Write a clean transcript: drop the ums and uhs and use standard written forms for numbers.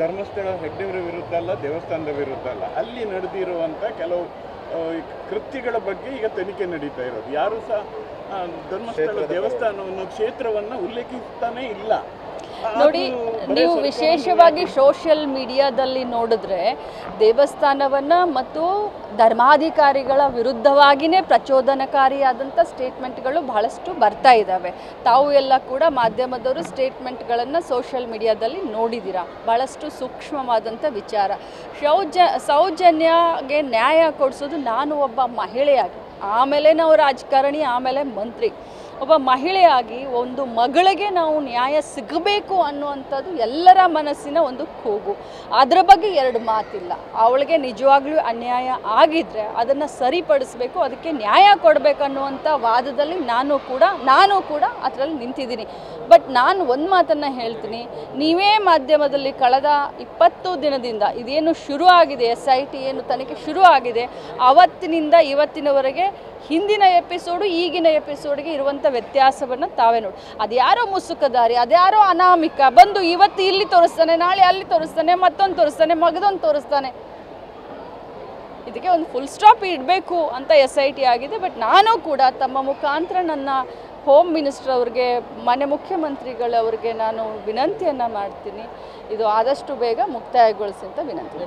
ಧರ್ಮಸ್ಥಳ ಹೆಗ್ಡೆಯವರ ವಿರುದ್ಧ ಅಲ್ಲ, ದೇವಸ್ಥಾನದ ವಿರುದ್ಧ ಅಲ್ಲ, ಅಲ್ಲಿ ನಡೆದಿರುವಂಥ ಕೆಲವು ಕೃತ್ಯಗಳ ಬಗ್ಗೆ ಈಗ ತನಿಖೆ ನಡೀತಾ ಇರೋದು. ಯಾರು ಸಹ ಧರ್ಮಸ್ಥಳ ದೇವಸ್ಥಾನವನ್ನು ಕ್ಷೇತ್ರವನ್ನು ಉಲ್ಲೇಖಿಸ್ತಾನೇ ಇಲ್ಲ. ನೋಡಿ, ನೀವು ವಿಶೇಷವಾಗಿ ಸೋಷಿಯಲ್ ಮೀಡಿಯಾದಲ್ಲಿ ನೋಡಿದ್ರೆ ದೇವಸ್ಥಾನವನ್ನು ಮತ್ತು ಧರ್ಮಾಧಿಕಾರಿಗಳ ವಿರುದ್ಧವಾಗಿಯೇ ಪ್ರಚೋದನಕಾರಿಯಾದಂಥ ಸ್ಟೇಟ್ಮೆಂಟ್ಗಳು ಬಹಳಷ್ಟು ಬರ್ತಾ ಇದ್ದಾವೆ. ತಾವು ಎಲ್ಲ ಕೂಡ ಮಾಧ್ಯಮದವರು ಸ್ಟೇಟ್ಮೆಂಟ್ಗಳನ್ನು ಸೋಷಿಯಲ್ ಮೀಡಿಯಾದಲ್ಲಿ ನೋಡಿದ್ದೀರಾ. ಭಾಳಷ್ಟು ಸೂಕ್ಷ್ಮವಾದಂಥ ವಿಚಾರ. ಸೌಜನ್ಯಗೆ ನ್ಯಾಯ ಕೊಡಿಸೋದು ನಾನು ಒಬ್ಬ ಮಹಿಳೆಯಾಗಿ, ಆಮೇಲೆ ನಾವು ರಾಜಕಾರಣಿ, ಆಮೇಲೆ ಮಂತ್ರಿ, ಒಬ್ಬ ಮಹಿಳೆಯಾಗಿ ಒಂದು ಮಗಳಿಗೆ ನಾವು ನ್ಯಾಯ ಸಿಗಬೇಕು ಅನ್ನುವಂಥದ್ದು ಎಲ್ಲರ ಮನಸ್ಸಿನ ಒಂದು ಕೂಗು. ಅದರ ಬಗ್ಗೆ ಎರಡು ಮಾತಿಲ್ಲ. ಅವಳಿಗೆ ನಿಜವಾಗ್ಲೂ ಅನ್ಯಾಯ ಆಗಿದ್ದರೆ ಅದನ್ನು ಸರಿಪಡಿಸಬೇಕು, ಅದಕ್ಕೆ ನ್ಯಾಯ ಕೊಡಬೇಕನ್ನುವಂಥ ವಾದದಲ್ಲಿ ನಾನು ಕೂಡ ಅದರಲ್ಲಿ ನಿಂತಿದ್ದೀನಿ. ಬಟ್ ನಾನು ಒಂದು ಮಾತನ್ನು ಹೇಳ್ತೀನಿ, ನೀವೇ ಮಾಧ್ಯಮದಲ್ಲಿ ಕಳೆದ 20 ದಿನದಿಂದ ಇದೇನು ಶುರು ಆಗಿದೆ, SIT ಏನು ತನಿಖೆ ಶುರು ಆಗಿದೆ, ಅವತ್ತಿನಿಂದ ಇವತ್ತಿನವರೆಗೆ ಹಿಂದಿನ ಎಪಿಸೋಡು ಈಗಿನ ಎಪಿಸೋಡ್ಗೆ ಇರುವಂಥ ವ್ಯತ್ಯಾಸವನ್ನು ತಾವೇ ನೋಡಿ. ಅದ್ಯಾರೋ ಮುಸುಕದಾರಿ, ಅದ್ಯಾರೋ ಅನಾಮಿಕ ಬಂದು ಇವತ್ತು ಇಲ್ಲಿ ತೋರಿಸ್ತಾನೆ, ನಾಳೆ ಅಲ್ಲಿ ತೋರಿಸ್ತಾನೆ, ಮತ್ತೊಂದು ತೋರಿಸ್ತಾನೆ, ಮಗದೊಂದು ತೋರಿಸ್ತಾನೆ. ಇದಕ್ಕೆ ಒಂದು ಫುಲ್ ಸ್ಟಾಪ್ ಇಡಬೇಕು ಅಂತ SIT ಆಗಿದೆ. ಬಟ್ ನಾನು ಕೂಡ ತಮ್ಮ ಮುಖಾಂತರ ನನ್ನ ಹೋಮ್ ಮಿನಿಸ್ಟರ್ ಅವ್ರಿಗೆ, ಮಾನ್ಯ ಮುಖ್ಯಮಂತ್ರಿಗಳವ್ರಿಗೆ ನಾನು ವಿನಂತಿಯನ್ನು ಮಾಡ್ತೀನಿ, ಇದು ಆದಷ್ಟು ಬೇಗ ಮುಕ್ತಾಯಗೊಳಿಸಿ ಅಂತ ವಿನಂತಿ.